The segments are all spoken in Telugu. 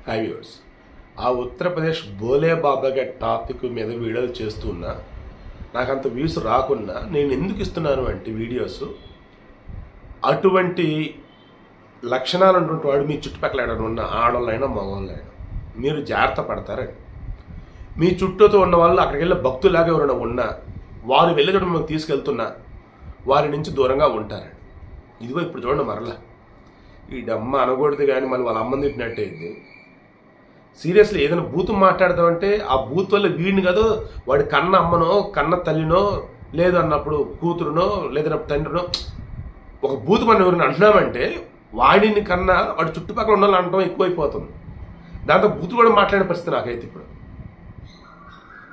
హై వ్యూవర్స్, ఆ ఉత్తరప్రదేశ్ బోలే బాబాగా టాపిక్ మీద వీడియోలు చేస్తున్నా నాకు అంత వ్యూస్ రాకున్నా నేను ఎందుకు ఇస్తున్నాను అంటే వీడియోస్ అటువంటి లక్షణాలు ఉన్నటువంటి వాడు మీ చుట్టుపక్కల ఏడైనా ఉన్న ఆడవాళ్ళైనా మగవాళ్ళైనా మీరు జాగ్రత్త పడతారండి. మీ చుట్టూతో ఉన్న వాళ్ళు అక్కడికి వెళ్ళే భక్తులాగా ఎవరైనా ఉన్నా వారు వెళ్ళేటప్పుడు మిమ్మల్ని తీసుకెళ్తున్నా వారి నుంచి దూరంగా ఉంటారండి. ఇదిగో ఇప్పుడు చూడండి, మరలా ఈ డమ్మ అనకూడదు కానీ మళ్ళీ వాళ్ళ అమ్మని తిట్టినట్టయింది. సీరియస్లీ ఏదైనా బూతు మాట్లాడదామంటే ఆ బూత్ వల్ల వీడిని కాదు వాడి కన్న అమ్మనో కన్న తల్లినో లేదు అన్నప్పుడు కూతురునో లేదన్న తండ్రినో ఒక బూతు మనం ఎవరిని అంటున్నామంటే వాడిని కన్నా వాడి చుట్టుపక్కల ఉన్న వాళ్ళు అనడం ఎక్కువైపోతుంది. దాంతో బూతు కూడా మాట్లాడే పరిస్థితి నాకైతే ఇప్పుడు.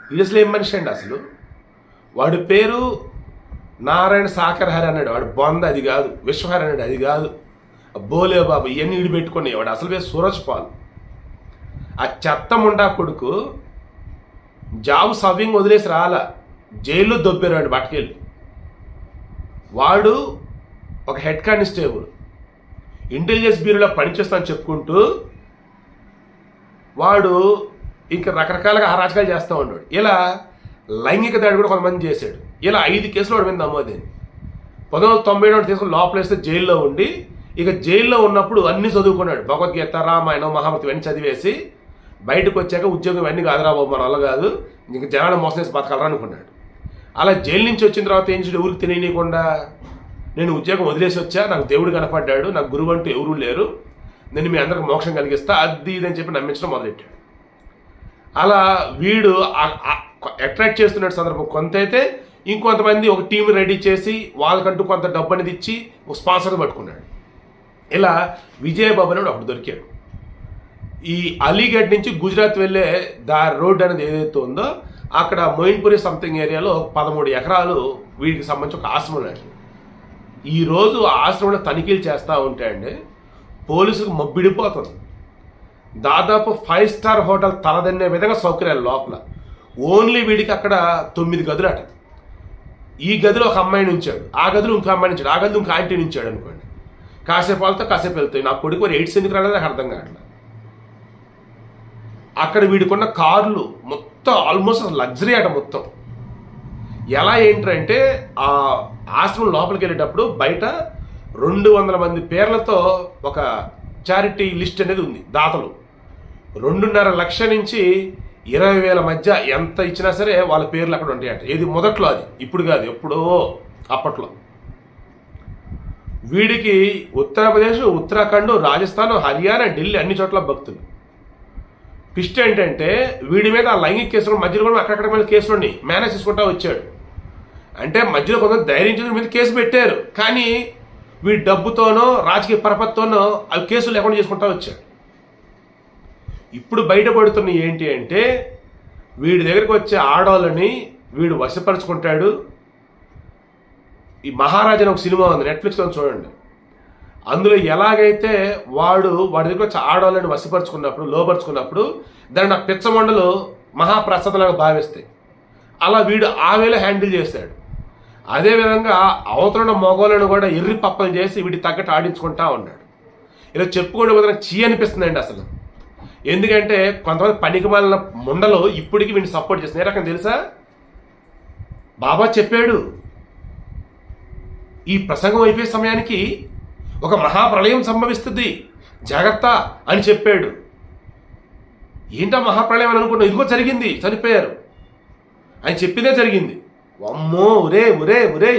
సీరియస్లీ ఏం మనిషి అండి అసలు. వాడి పేరు నారాయణ సాకరహరి అన్నాడు, వాడు బొంద అది కాదు. విశ్వహరి అన్నాడు, అది కాదు. బోలే బాబు ఇవన్నీ ఈడు పెట్టుకుని వాడు అసలు పేరు సూరజ్ పాల్. ఆ చెత్త ముండా కొడుకు జాబ్ సవ్యంగా వదిలేసి రాలా, జైల్లో దొబ్బారు వాడు బట్టకెళ్ళి. వాడు ఒక హెడ్ కానిస్టేబుల్ ఇంటెలిజెన్స్ బ్యూరోలో పనిచేస్తానని చెప్పుకుంటూ వాడు ఇంకా రకరకాలుగా అరాచకాలు చేస్తూ ఉన్నాడు. ఇలా లైంగిక దాడి కూడా కొంతమంది చేశాడు. ఇలా 5 కేసులు వాడి మీద నమోదైంది. 1997 తీసుకుని లోపలేస్తే జైల్లో ఉండి ఇక జైల్లో ఉన్నప్పుడు అన్నీ చదువుకున్నాడు. భగవద్గీత, రామాయణం, మహాభారతం ఇవన్నీ చదివేసి బయటకు వచ్చాక ఉద్యోగం ఇవన్నీ కాదురా బాబు మన వల్ల కాదు, ఇంక జనాలు మోసం చేసి బతకాలరా అనుకున్నాడు. అలా జైలు నుంచి వచ్చిన తర్వాత ఏం చేయడు, ఊరికి తెలియనియకుండా నేను ఉద్యోగం వదిలేసి వచ్చా, నాకు దేవుడు కనపడ్డాడు, నాకు గురువు అంటూ ఎవరూ లేరు, నేను మీ అందరికి మోక్షం కలిగిస్తా అది ఇదని చెప్పి నమ్మించడం మొదలెట్టాడు. అలా వీడు అట్రాక్ట్ చేస్తున్న సందర్భం కొంత అయితే ఇంకొంతమంది ఒక టీం రెడీ చేసి వాళ్ళకంటూ కొంత డబ్బు అనేది ఇచ్చి ఒక స్పాన్సర్ పట్టుకున్నాడు. ఇలా విజయబాబు అని ఒకటి దొరికాడు. ఈ అలీగఢ్ నుంచి గుజరాత్ వెళ్ళే రోడ్ అనేది ఏదైతే ఉందో అక్కడ మొయిన్పురి సంథింగ్ ఏరియాలో 13 ఎకరాలు వీడికి సంబంధించి ఒక ఆశ్రమం లాంటిది. ఈరోజు ఆ ఆశ్రమంలో తనిఖీలు చేస్తూ ఉంటే అండి పోలీసులకు మబ్బిడిపోతుంది. దాదాపు 5 స్టార్ హోటల్ తలదన్నే విధంగా సౌకర్యాలు లోపల. ఓన్లీ వీడికి అక్కడ 9 గదులు అట. ఈ గదిలో ఒక అమ్మాయిని ఉంచాడు, ఆ గదిలో ఇంకో అమ్మాయిని ఉంచాడు, ఆ గదిలో ఇంకో ఆంటీని ఉంచాడు అనుకోండి. కాసేపు వాళ్ళతో కాసేపు వెళ్తాయి. నా కొడుకు 8 ఎందుకు రాలేదు నాకు అర్థం కావట్లేదు. అక్కడ వీడికున్న కార్లు మొత్తం ఆల్మోస్ట్ లగ్జరీ అట మొత్తం. ఎలా ఏంటంటే ఆ ఆశ్రమం లోపలికి వెళ్ళేటప్పుడు బయట 200 మంది పేర్లతో ఒక చారిటీ లిస్ట్ అనేది ఉంది. దాతలు 2.5 లక్షల నుంచి 20,000 మధ్య ఎంత ఇచ్చినా సరే వాళ్ళ పేర్లు అక్కడ ఉంటాయట. ఏది మొదట్లో, అది ఇప్పుడు కాదు, ఎప్పుడో అప్పట్లో. వీడికి ఉత్తరప్రదేశ్, ఉత్తరాఖండ్, రాజస్థాన్, హర్యానా, ఢిల్లీ అన్ని చోట్ల భక్తులు. పిస్ట్ ఏంటంటే వీడి మీద ఆ లైంగిక కేసులు మధ్యలో కూడా అక్కడక్కడ మీద కేసులని మేనేజ్ చేసుకుంటా వచ్చాడు. అంటే మధ్యలో కొంత ధైర్యం చేసి మీద కేసు పెట్టారు, కానీ వీడి డబ్బుతోనో రాజకీయ పరపతితోనో అవి కేసులు లేకుండా చేసుకుంటా వచ్చాడు. ఇప్పుడు బయటపడుతున్న ఏంటి అంటే వీడి దగ్గరికి వచ్చే ఆడవాళ్ళని వీడు వశపరుచుకుంటాడు. ఈ మహారాజా అని ఒక సినిమా ఉంది నెట్ఫ్లిక్స్లో, చూడండి. అందులో ఎలాగైతే వాడి దగ్గర వచ్చి ఆడవాళ్ళని వశపరుచుకున్నప్పుడు, లోపరుచుకున్నప్పుడు దాన్ని ఆ పిచ్చమండలు మహాప్రసాదలాగా భావిస్తాయి. అలా వీడు ఆ వేళ హ్యాండిల్ చేస్తాడు. అదేవిధంగా అవతల మగవాళ్ళను కూడా ఎర్రి పప్పలు చేసి వీడి తగ్గట్టు ఆడించుకుంటా ఉన్నాడు. ఇలా చెప్పుకుంటే నాకు చీ అనిపిస్తుందండి అసలు. ఎందుకంటే కొంతమంది పనికిమాలిన ముండలు ఇప్పటికీ వీడిని సపోర్ట్ చేస్తుంది. ఏ రకం తెలుసా? బాబా చెప్పాడు ఈ ప్రసంగం అయిపోయే సమయానికి ఒక మహాప్రళయం సంభవిస్తుంది, జాగ్రత్త అని చెప్పాడు. ఏంటా మహాప్రళయం అని అనుకున్నా, ఇదిగో జరిగింది, చనిపోయారు. ఆయన చెప్పిందే జరిగింది. అమ్మో ఒరే ఒరే ఒరే,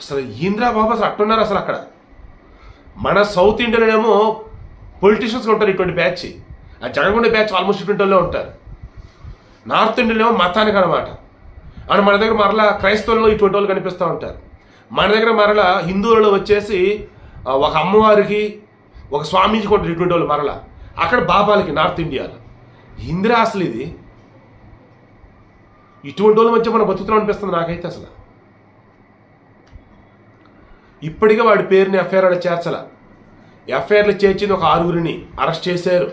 అసలు ఈంద్రా బాబు అసలు అట్టున్నారు అసలు అక్కడ. మన సౌత్ ఇండియన్లోనేమో పొలిటీషియన్స్ ఉంటారు ఇటువంటి బ్యాచ్, ఆ జగన్గుండే బ్యాచ్ ఆల్మోస్ట్ ఇటువంటి వాళ్ళే ఉంటారు. నార్త్ ఇండియన్లో ఏమో మతానికి అనమాట. అండ్ మన దగ్గర మరలా క్రైస్తవుల్లో ఇటువంటి వాళ్ళు కనిపిస్తూ ఉంటారు. మన దగ్గర మరలా హిందువులలో వచ్చేసి ఒక అమ్మవారికి ఒక స్వామీజీకి ఉంటారు ఇటువంటి వాళ్ళు. మరలా అక్కడ బాబాలకి నార్త్ ఇండియాలో. ఇందిరా అసలు ఇది ఇటువంటి వాళ్ళ మధ్య మనం బతుకుతున్నాం అనిపిస్తుంది నాకైతే అసలు. ఇప్పటికే వాడి పేరుని ఎఫ్ఐఆర్లో చేర్చాల. ఎఫ్ఐఆర్లు చేర్చింది ఒక 6గురిని అరెస్ట్ చేశారు.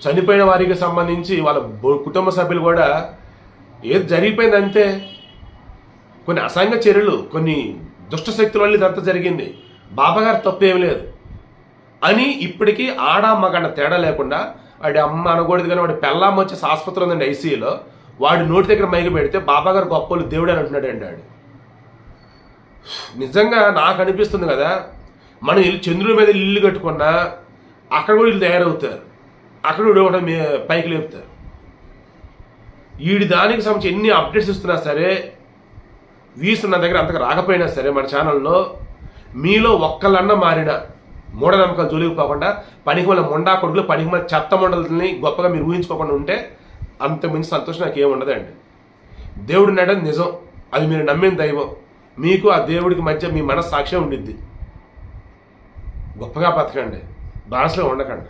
చనిపోయిన వారికి సంబంధించి వాళ్ళ కుటుంబ సభ్యులు కూడా ఏది జరిగిపోయిందంటే కొన్ని అసాంఘిక చర్యలు, కొన్ని దుష్ట శక్తుల వల్ల ఇదంతా జరిగింది. బాబాగారు తప్పు ఏమి లేదు. అని ఇప్పటికీ ఆడ మగన్న తేడా లేకుండా వాడి అమ్మ అనకూడదు కానీ వాడి పెళ్ళామ్మ వచ్చేసి ఆసుపత్రి ఉందండి ఐసీయూలో, వాడి నోటి దగ్గర మైకి పెడితే బాబా గారు గొప్పలు దేవుడు అని అంటున్నాడండి వాడు. నిజంగా నాకు అనిపిస్తుంది కదా, మనం చంద్రుడి మీద ఇల్లు కట్టుకున్నా అక్కడ కూడా వీళ్ళు తయారవుతారు, అక్కడ కూడా ఒకటి పైకి లేపుతారు. వీడి దానికి సంబంధించి ఎన్ని అప్డేట్స్ ఇస్తున్నా సరే, వ్యూస్ నా దగ్గర అంతగా రాకపోయినా సరే, మన ఛానల్లో మీలో ఒక్కళ్ళన్నా మారిన మూఢనమ్మకాలు జోలికి పోకుండా పనికిమల మొండా కొడుకులు పనికిమల చెత్త మండలని గొప్పగా మీరు ఊహించుకోకుండా ఉంటే అంత మించి సంతోషం నాకు ఏముండదండి. దేవుడు ఉన్నాడని నిజం, అది మీరు నమ్మిన దైవం, మీకు ఆ దేవుడికి మధ్య మీ మనస్సాక్ష్యం ఉండిద్ది. గొప్పగా బతకండి, బానిసలో ఉండకండి.